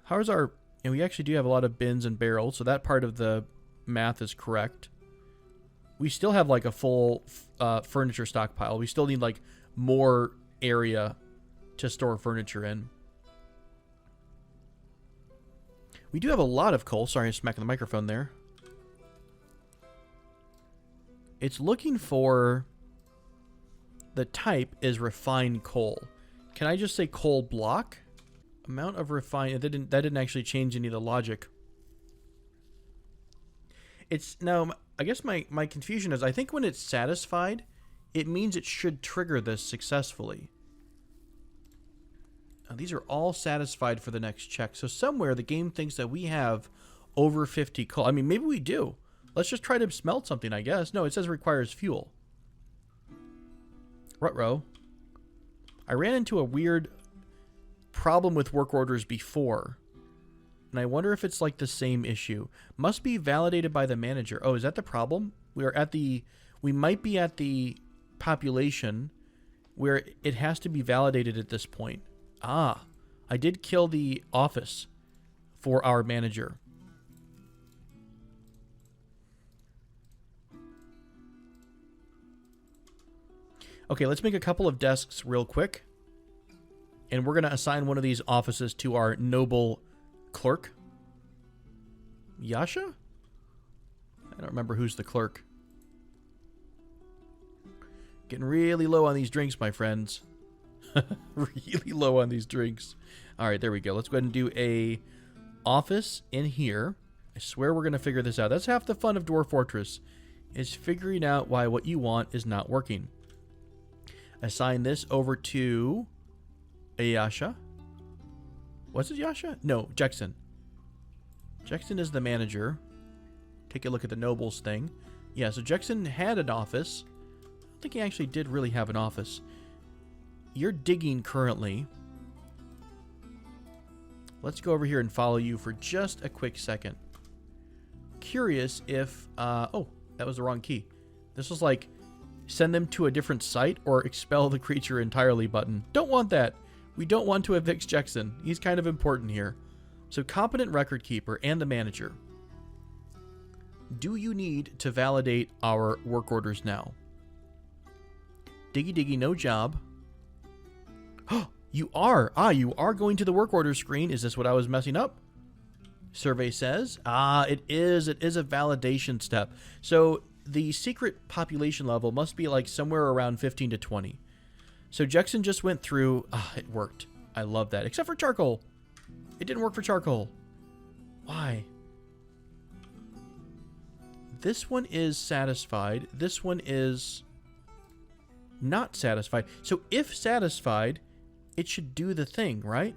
Speaker 1: How's our... And we actually do have a lot of bins and barrels, so that part of the math is correct. We still have like a full furniture stockpile. We still need like more area to store furniture in. We do have a lot of coal. Sorry, I'm smacking the microphone there. It's looking for... The type is refined coal. Can I just say coal block? Amount of refined... That didn't actually change any of the logic. It's... Now, I guess my confusion is I think when it's satisfied, it means it should trigger this successfully. Now, these are all satisfied for the next check. So somewhere the game thinks that we have over 50 coal. I mean, maybe we do. Let's just try to smelt something, I guess. No, it says requires fuel. Ruh-roh. I ran into a weird problem with work orders before. And I wonder if it's like the same issue. Must be validated by the manager. Oh, is that the problem? We might be at the population where it has to be validated at this point. Ah, I did kill the office for our manager. Okay, let's make a couple of desks real quick. And we're going to assign one of these offices to our noble clerk. Yasha? I don't remember who's the clerk. Getting really low on these drinks, my friends. Really low on these drinks. All right, there we go. Let's go ahead and do a office in here. I swear we're going to figure this out. That's half the fun of Dwarf Fortress, is figuring out why what you want is not working. Assign this over to Yasha. Was it Yasha? No, Jackson. Jackson is the manager. Take a look at the nobles thing. Yeah, so Jackson had an office. I don't think he actually did really have an office. You're digging currently. Let's go over here and follow you for just a quick second. Curious if... oh, that was the wrong key. This was like send them to a different site or expel the creature entirely button. Don't want that. We don't want to evict Jackson. He's kind of important here. So competent record keeper and the manager. Do you need to validate our work orders now? Diggy diggy, no job. Oh, you are. Ah, you are going to the work order screen. Is this what I was messing up? Survey says. Ah, it is. It is a validation step. So the secret population level must be like somewhere around 15 to 20. So Jackson just went through. Ah, it worked. I love that. Except for charcoal. It didn't work for charcoal. Why? This one is satisfied. This one is not satisfied. So if satisfied, it should do the thing, right?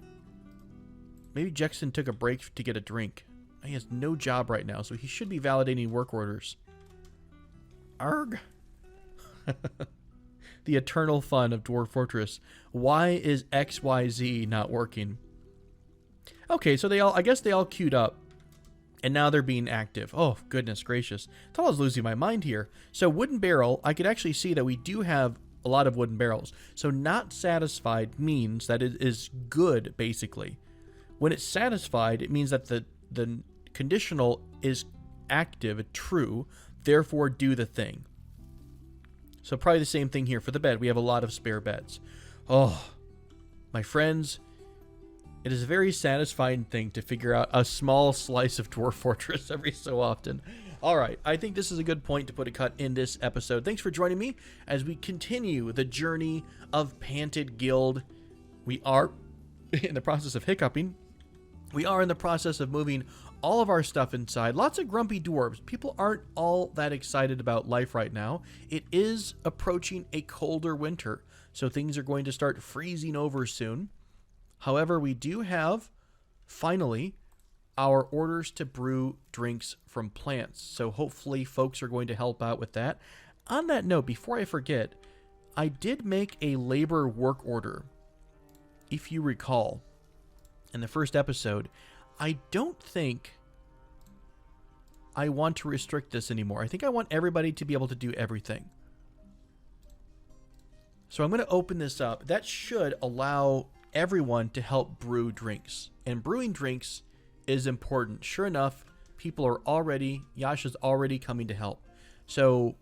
Speaker 1: Maybe Jackson took a break to get a drink. He has no job right now, so he should be validating work orders. Arg. The eternal fun of Dwarf Fortress. Why is XYZ not working? Okay, so I guess they all queued up. And now they're being active. Oh, goodness gracious. I thought I was losing my mind here. So wooden barrel, I could actually see that we do have a lot of wooden barrels. So not satisfied means that it is good, basically. When it's satisfied, it means that the conditional is active, true, therefore do the thing. So probably the same thing here for the bed. We have a lot of spare beds. Oh, my friends, it is a very satisfying thing to figure out a small slice of Dwarf Fortress every so often. All right, I think this is a good point to put a cut in this episode. Thanks for joining me as we continue the journey of Pantedguild. We are in the process of hiccuping. We are in the process of moving all of our stuff inside. Lots of grumpy dwarves. People aren't all that excited about life right now. It is approaching a colder winter, so things are going to start freezing over soon. However, we do have, finally, our orders to brew drinks from plants. So hopefully folks are going to help out with that. On that note, before I forget, I did make a labor work order, if you recall, in the first episode. I don't think I want to restrict this anymore. I think I want everybody to be able to do everything. So I'm going to open this up. That should allow everyone to help brew drinks. And brewing drinks is important. Sure enough, Yasha's already coming to help. So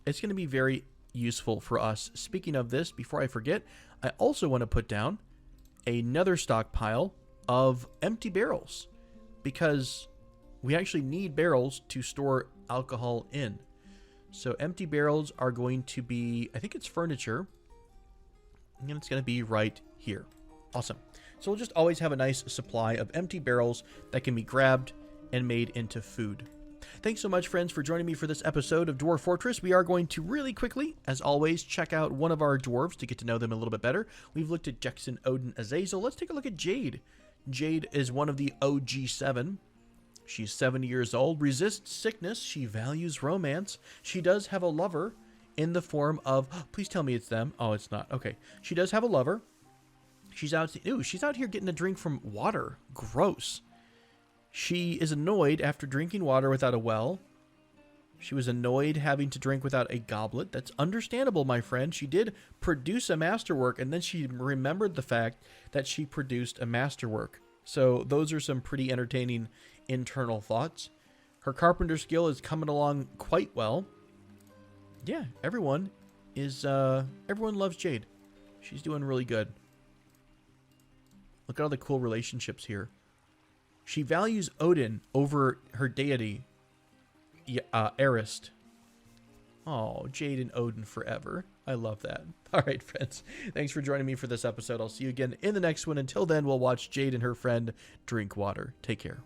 Speaker 1: it's going to be very useful for us. Speaking of this, before I forget, I also want to put down another stockpile of empty barrels, because we actually need barrels to store alcohol in. So empty barrels are going to be, I think it's furniture, and it's going to be right here. Awesome. So we'll just always have a nice supply of empty barrels that can be grabbed and made into food. Thanks so much, friends, for joining me for this episode of Dwarf Fortress. We are going to really quickly, as always, check out one of our dwarves to get to know them a little bit better. We've looked at Jackson, Odin, Azazel. Let's take a look at Jade. Jade is one of the OG7. She's 70 years old, resists sickness, she values romance. She does have a lover in the form of, please tell me it's them. Oh, it's not. Okay. She does have a lover. She's out here getting a drink from water. Gross. She is annoyed after drinking water without a well. She was annoyed having to drink without a goblet. That's understandable, my friend. She did produce a masterwork, and then she remembered the fact that she produced a masterwork. So those are some pretty entertaining internal thoughts. Her carpenter skill is coming along quite well. Yeah, everyone loves Jade. She's doing really good. Look at all the cool relationships here. She values Odin over her deity, Arist. Oh, Jade and Odin forever. I love that. All right, friends. Thanks for joining me for this episode. I'll see you again in the next one. Until then, we'll watch Jade and her friend drink water. Take care.